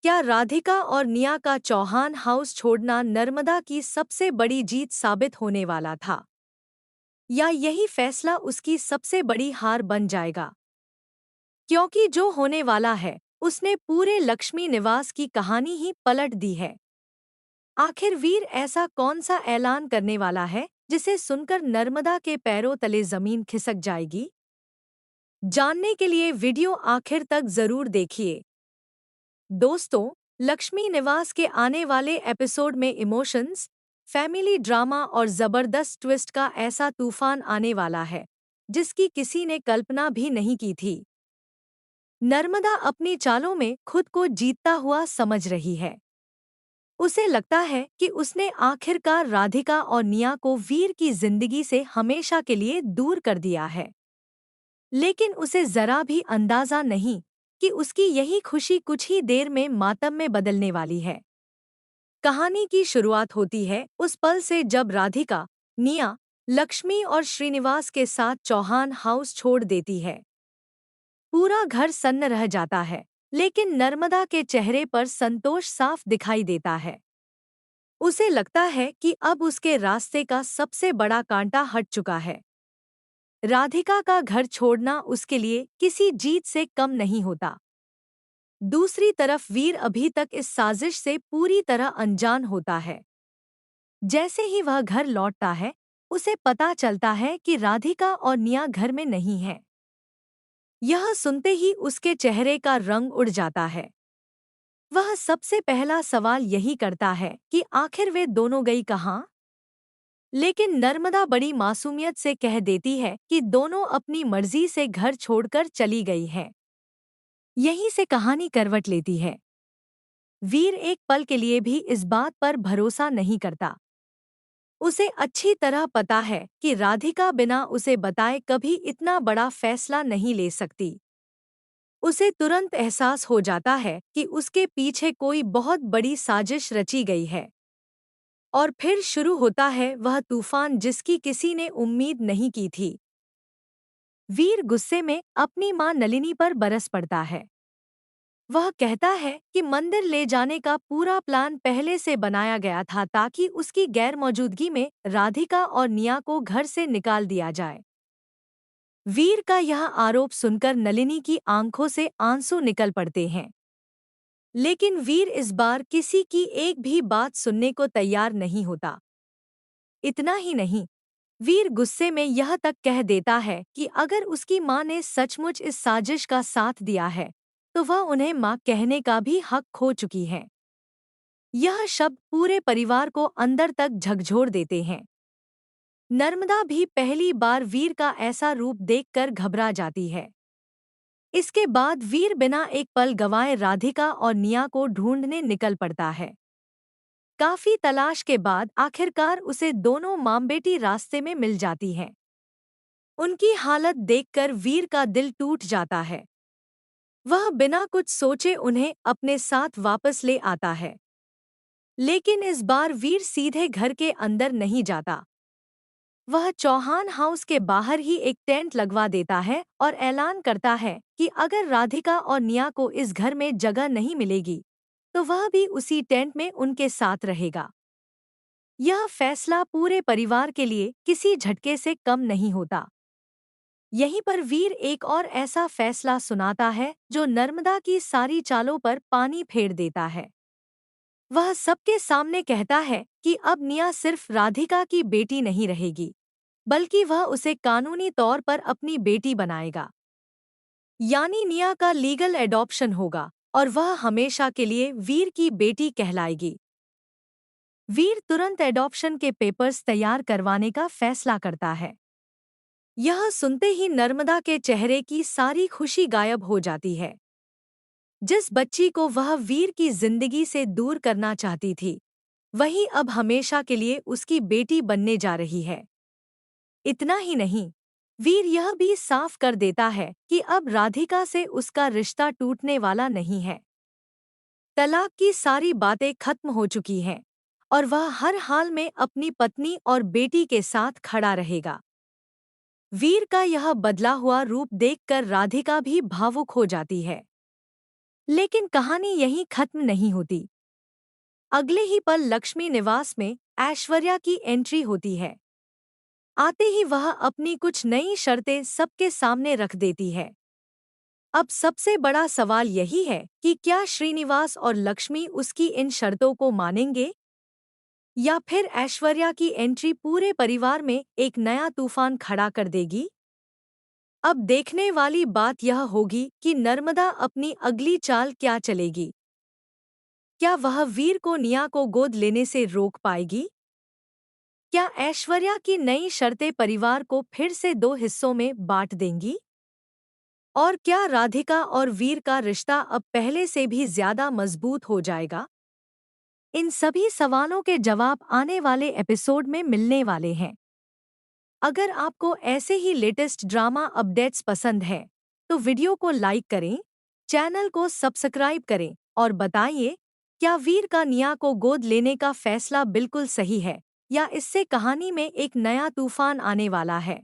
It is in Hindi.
क्या राधिका और निया का चौहान हाउस छोड़ना नर्मदा की सबसे बड़ी जीत साबित होने वाला था, या यही फैसला उसकी सबसे बड़ी हार बन जाएगा? क्योंकि जो होने वाला है उसने पूरे लक्ष्मी निवास की कहानी ही पलट दी है। आखिर वीर ऐसा कौन सा ऐलान करने वाला है जिसे सुनकर नर्मदा के पैरों तले जमीन खिसक जाएगी? जानने के लिए वीडियो आखिर तक जरूर देखिए। दोस्तों, लक्ष्मी निवास के आने वाले एपिसोड में इमोशंस, फैमिली ड्रामा और जबरदस्त ट्विस्ट का ऐसा तूफान आने वाला है जिसकी किसी ने कल्पना भी नहीं की थी। नर्मदा अपनी चालों में खुद को जीतता हुआ समझ रही है। उसे लगता है कि उसने आखिरकार राधिका और निया को वीर की जिंदगी से हमेशा के लिए दूर कर दिया है। लेकिन उसे जरा भी अंदाजा नहीं कि उसकी यही खुशी कुछ ही देर में मातम में बदलने वाली है। कहानी की शुरुआत होती है उस पल से जब राधिका, निया, लक्ष्मी और श्रीनिवास के साथ चौहान हाउस छोड़ देती है। पूरा घर सन्न रह जाता है, लेकिन नर्मदा के चेहरे पर संतोष साफ दिखाई देता है। उसे लगता है कि अब उसके रास्ते का सबसे बड़ा कांटा हट चुका है। राधिका का घर छोड़ना उसके लिए किसी जीत से कम नहीं होता। दूसरी तरफ वीर अभी तक इस साजिश से पूरी तरह अनजान होता है। जैसे ही वह घर लौटता है, उसे पता चलता है कि राधिका और निया घर में नहीं है। यह सुनते ही उसके चेहरे का रंग उड़ जाता है। वह सबसे पहला सवाल यही करता है कि आखिर वे दोनों गई कहाँ? लेकिन नर्मदा बड़ी मासूमियत से कह देती है कि दोनों अपनी मर्जी से घर छोड़कर चली गई हैं। यहीं से कहानी करवट लेती है। वीर एक पल के लिए भी इस बात पर भरोसा नहीं करता। उसे अच्छी तरह पता है कि राधिका बिना उसे बताए कभी इतना बड़ा फैसला नहीं ले सकती। उसे तुरंत एहसास हो जाता है कि उसके पीछे कोई बहुत बड़ी साजिश रची गई है। और फिर शुरू होता है वह तूफान जिसकी किसी ने उम्मीद नहीं की थी। वीर गुस्से में अपनी मां नलिनी पर बरस पड़ता है। वह कहता है कि मंदिर ले जाने का पूरा प्लान पहले से बनाया गया था ताकि उसकी गैरमौजूदगी में राधिका और निया को घर से निकाल दिया जाए। वीर का यह आरोप सुनकर नलिनी की आंखों से आंसू निकल पड़ते हैं। लेकिन वीर इस बार किसी की एक भी बात सुनने को तैयार नहीं होता। इतना ही नहीं, वीर गुस्से में यह तक कह देता है कि अगर उसकी मां ने सचमुच इस साजिश का साथ दिया है, तो वह उन्हें मां कहने का भी हक खो चुकी है। यह शब्द पूरे परिवार को अंदर तक झकझोर देते हैं। नर्मदा भी पहली बार वीर का ऐसा रूप देखकर घबरा जाती है। इसके बाद वीर बिना एक पल गंवाए राधिका और निया को ढूंढने निकल पड़ता है। काफी तलाश के बाद आखिरकार उसे दोनों मां बेटी रास्ते में मिल जाती हैं। उनकी हालत देखकर वीर का दिल टूट जाता है। वह बिना कुछ सोचे उन्हें अपने साथ वापस ले आता है। लेकिन इस बार वीर सीधे घर के अंदर नहीं जाता। वह चौहान हाउस के बाहर ही एक टेंट लगवा देता है और ऐलान करता है कि अगर राधिका और निया को इस घर में जगह नहीं मिलेगी, तो वह भी उसी टेंट में उनके साथ रहेगा। यह फैसला पूरे परिवार के लिए किसी झटके से कम नहीं होता। यहीं पर वीर एक और ऐसा फैसला सुनाता है जो नर्मदा की सारी चालों पर पानी फेर देता है। वह सबके सामने कहता है कि अब निया सिर्फ राधिका की बेटी नहीं रहेगी, बल्कि वह उसे कानूनी तौर पर अपनी बेटी बनाएगा। यानी निया का लीगल एडॉप्शन होगा और वह हमेशा के लिए वीर की बेटी कहलाएगी। वीर तुरंत एडॉप्शन के पेपर्स तैयार करवाने का फैसला करता है। यह सुनते ही नर्मदा के चेहरे की सारी खुशी गायब हो जाती है। जिस बच्ची को वह वीर की जिंदगी से दूर करना चाहती थी, वही अब हमेशा के लिए उसकी बेटी बनने जा रही है। इतना ही नहीं, वीर यह भी साफ कर देता है कि अब राधिका से उसका रिश्ता टूटने वाला नहीं है। तलाक की सारी बातें खत्म हो चुकी हैं और वह हर हाल में अपनी पत्नी और बेटी के साथ खड़ा रहेगा। वीर का यह बदला हुआ रूप देखकर राधिका भी भावुक हो जाती है। लेकिन कहानी यहीं खत्म नहीं होती। अगले ही पल लक्ष्मी निवास में ऐश्वर्या की एंट्री होती है। आते ही वह अपनी कुछ नई शर्तें सबके सामने रख देती है। अब सबसे बड़ा सवाल यही है कि क्या श्रीनिवास और लक्ष्मी उसकी इन शर्तों को मानेंगे, या फिर ऐश्वर्या की एंट्री पूरे परिवार में एक नया तूफान खड़ा कर देगी। अब देखने वाली बात यह होगी कि नर्मदा अपनी अगली चाल क्या चलेगी। क्या वह वीर को निया को गोद लेने से रोक पाएगी? क्या ऐश्वर्या की नई शर्तें परिवार को फिर से दो हिस्सों में बांट देंगी? और क्या राधिका और वीर का रिश्ता अब पहले से भी ज्यादा मजबूत हो जाएगा? इन सभी सवालों के जवाब आने वाले एपिसोड में मिलने वाले हैं। अगर आपको ऐसे ही लेटेस्ट ड्रामा अपडेट्स पसंद है, तो वीडियो को लाइक करें, चैनल को सब्सक्राइब करें और बताइए, क्या वीर का निया को गोद लेने का फैसला बिल्कुल सही है, या इससे कहानी में एक नया तूफान आने वाला है।